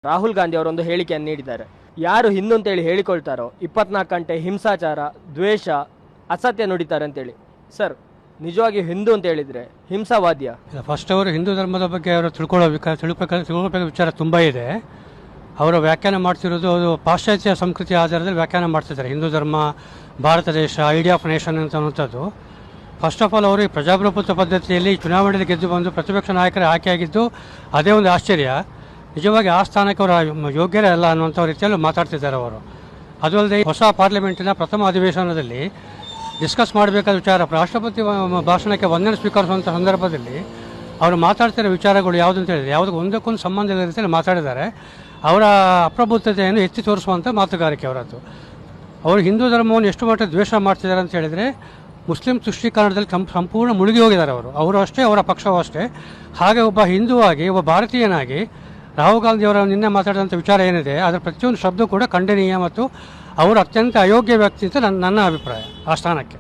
ರಾಹುಲ್ ಗಾಂಧಿ ಅವರೊಂದು ಹೇಳಿಕೆಯನ್ನು ನೀಡಿದ್ದಾರೆ. ಯಾರು ಹಿಂದೂ ಅಂತೇಳಿ ಹೇಳಿಕೊಳ್ತಾರೋ 24 ಗಂಟೆ ಹಿಂಸಾಚಾರ, ದ್ವೇಷ, ಅಸತ್ಯ ನುಡಿತಾರೆ ಅಂತೇಳಿ. ಸರ್, ನಿಜವಾಗಿ ಹಿಂದೂ ಅಂತ ಹೇಳಿದ್ರೆ ಹಿಂಸಾವಾದ್ಯ? ಫಸ್ಟ್ ಅವರು ಹಿಂದೂ ಧರ್ಮದ ಬಗ್ಗೆ ಅವರು ತಿಳ್ಕೊಳ್ಬೇಕಾದ ವಿಚಾರ ತುಂಬ ಇದೆ. ಅವರು ವ್ಯಾಖ್ಯಾನ ಮಾಡ್ತಿರೋದು ಅದು ಪಾಶ್ಚಾತ್ಯ ಸಂಸ್ಕೃತಿ ಆಧಾರದಲ್ಲಿ ವ್ಯಾಖ್ಯಾನ ಮಾಡ್ತಿದ್ದಾರೆ. ಹಿಂದೂ ಧರ್ಮ, ಭಾರತ ದೇಶ, ಐಡಿಯಾ ಆಫ್ ನೇಷನ್ ಅನ್ನುವಂಥದ್ದು. ಫಸ್ಟ್ ಆಫ್ ಆಲ್ ಅವರು ಈ ಪ್ರಜಾಪ್ರಭುತ್ವ ಪದ್ಧತಿಯಲ್ಲಿ ಚುನಾವಣೆಯಲ್ಲಿ ಗೆದ್ದು ಬಂದು ಪ್ರತಿಪಕ್ಷ ನಾಯಕರ ಆಯ್ಕೆಯಾಗಿದ್ದು ಅದೇ ಒಂದು ಆಶ್ಚರ್ಯ. ನಿಜವಾಗಿ ಆ ಸ್ಥಾನಕ್ಕೆ ಅವರ ಯೋಗ್ಯರೇ ಅಲ್ಲ ಅನ್ನುವಂಥ ರೀತಿಯಲ್ಲಿ ಮಾತಾಡ್ತಿದ್ದಾರೆ ಅವರು. ಅದು ಅಲ್ಲದೆ ಹೊಸ ಪಾರ್ಲಿಮೆಂಟಿನ ಪ್ರಥಮ ಅಧಿವೇಶನದಲ್ಲಿ ಡಿಸ್ಕಸ್ ಮಾಡಬೇಕಾದ ವಿಚಾರ, ರಾಷ್ಟ್ರಪತಿ ಭಾಷಣಕ್ಕೆ ವಂದನೆ ಸ್ವೀಕರಿಸುವಂಥ ಸಂದರ್ಭದಲ್ಲಿ ಅವರು ಮಾತಾಡ್ತಿರೋ ವಿಚಾರಗಳು ಯಾವುದು ಅಂತ ಹೇಳಿದರೆ ಯಾವುದಕ್ಕೆ ಒಂದಕ್ಕೊಂದು ಸಂಬಂಧ ಇಲ್ಲದ ರೀತಿಯಲ್ಲಿ ಮಾತಾಡಿದ್ದಾರೆ. ಅವರ ಅಪ್ರಬುದ್ಧತೆಯನ್ನು ಎತ್ತಿ ತೋರಿಸುವಂಥ ಮಾತುಗಾರಿಕೆ ಅವರದ್ದು. ಅವರು ಹಿಂದೂ ಧರ್ಮವನ್ನು ಎಷ್ಟು ಮಟ್ಟ ದ್ವೇಷ ಮಾಡ್ತಿದ್ದಾರೆ ಅಂತ ಹೇಳಿದರೆ ಮುಸ್ಲಿಂ ತುಷ್ಟೀಕರಣದಲ್ಲಿ ಸಂಪೂರ್ಣ ಮುಳುಗಿ ಹೋಗಿದ್ದಾರೆ ಅವರು ಅಷ್ಟೇ, ಅವರ ಪಕ್ಷವೂ ಅಷ್ಟೇ. ಹಾಗೆ ಒಬ್ಬ ಹಿಂದೂವಾಗಿ, ಒಬ್ಬ ಭಾರತೀಯನಾಗಿ ರಾಹುಲ್ ಗಾಂಧಿ ಅವರ ನಿನ್ನೆ ಮಾತಾಡಿದಂಥ ವಿಚಾರ ಏನಿದೆ ಅದರ ಪ್ರತಿಯೊಂದು ಶಬ್ದ ಕೂಡ ಖಂಡನೀಯ ಮತ್ತು ಅವರು ಅತ್ಯಂತ ಅಯೋಗ್ಯ ವ್ಯಕ್ತಿ ಅಂತ ನನ್ನ ಅಭಿಪ್ರಾಯ ಆ ಸ್ಥಾನಕ್ಕೆ.